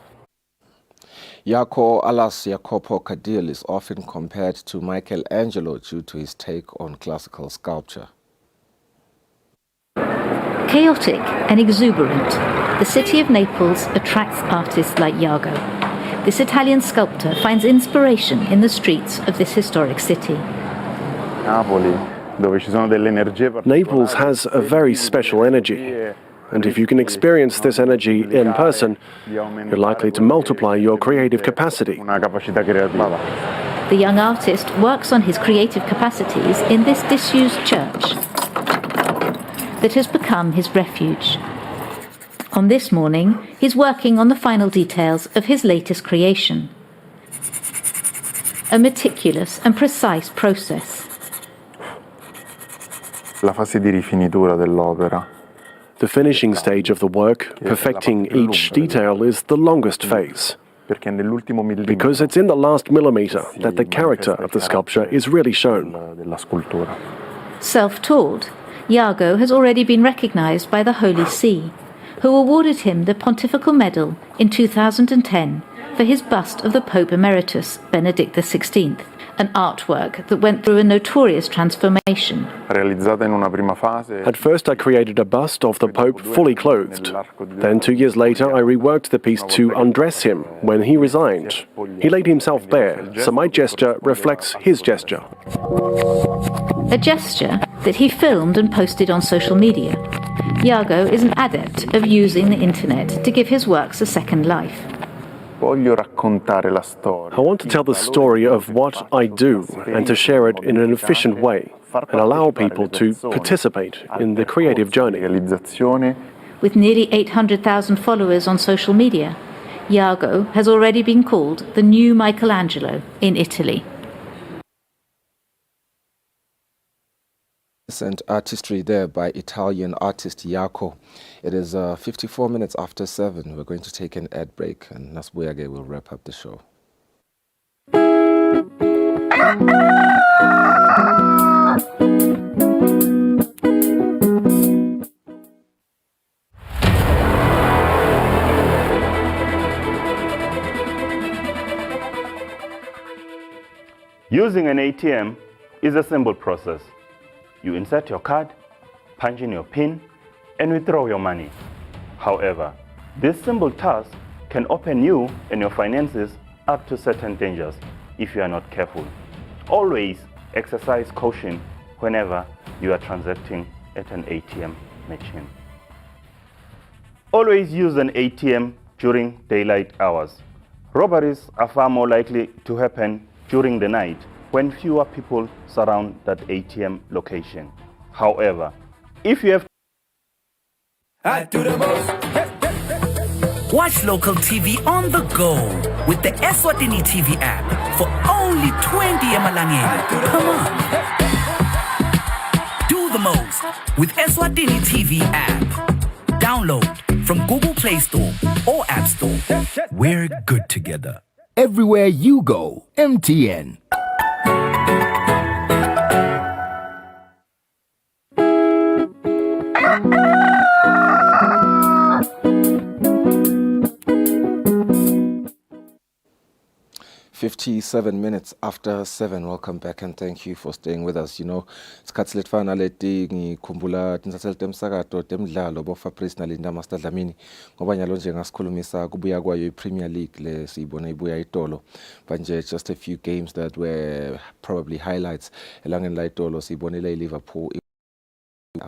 Jaco Alas Jacopo Cadil is often compared to Michelangelo due to his take on classical sculpture. Chaotic and exuberant, the city of Naples attracts artists like Jago. This Italian sculptor finds inspiration in the streets of this historic city. Naples has a very special energy. And if you can experience this energy in person, you're likely to multiply your creative capacity. The young artist works on his creative capacities in this disused church that has become his refuge. On this morning, he's working on the final details of his latest creation. A meticulous and precise process. La fase di rifinitura dell'opera. The finishing stage of the work, perfecting each detail, is the longest phase. Because it's in the last millimeter that the character of the sculpture is really shown. Self-taught, Jago has already been recognized by the Holy See, who awarded him the Pontifical Medal in 2010 for his bust of the Pope Emeritus, Benedict XVI, an artwork that went through a notorious transformation. At first I created a bust of the Pope fully clothed. Then 2 years later I reworked the piece to undress him when he resigned. He laid himself bare, so my gesture reflects his gesture. A gesture that he filmed and posted on social media. Jago is an adept of using the internet to give his works a second life. I want to tell the story of what I do and to share it in an efficient way and allow people to participate in the creative journey. With nearly 800,000 followers on social media, Jago has already been called the new Michelangelo in Italy. And artistry there by Italian artist Jaco. It is 54 minutes after 7. We're going to take an ad break, and Nasbuyage will wrap up the show. Using an ATM is a simple process. You insert your card, punch in your PIN, and withdraw your money. However, this simple task can open you and your finances up to certain dangers if you are not careful. Always exercise caution whenever you are transacting at an ATM machine. Always use an ATM during daylight hours. Robberies are far more likely to happen during the night when fewer people surround that ATM location. However, if you have Watch local TV on the go with the Eswatini TV app for only 20 emalangeni. Come on. Do the most with Eswatini TV app. Download from Google Play Store or App Store. We're good together. Everywhere you go, MTN. 57 minutes after 7. Welcome back and thank you for staying with us. You know, isikhathi letfana leti ngikhumbula tinsathelo temsakato temidlalo boFabrice naLinda Master Dlamini ngoba nyalo nje ngasikhulumisa kubuya kwayo iPremier League le siyibona ibuya itolo. Manje just a few games that were probably highlights. Elangeni la itolo siyibonile iLiverpool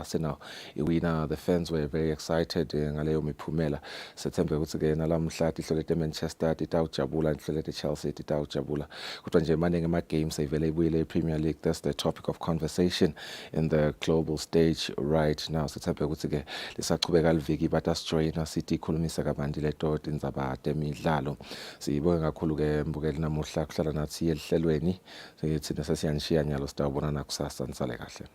Arsenal iwina. The fans were very excited ngaleyo miphumela. Sethembe ukuthi ke nalamhla ihlolete Manchester itawujabula, ihlolete Chelsea itawujabula. Kodwa nje maningi ama games ayivele ibuyele ePremier League. That's the topic of conversation in the global stage right now. Sethembe ukuthi ke lisachubeka liviki but asjoyina sithi ikhulumisa kabanti leto indzaba temidlalo. Sibonge kakhulu ke mbukeli namuhla kuhlala nathi elihlelweni. Thina sesiyanishiya nyalo sitawubonana kusasa, nisale kahle.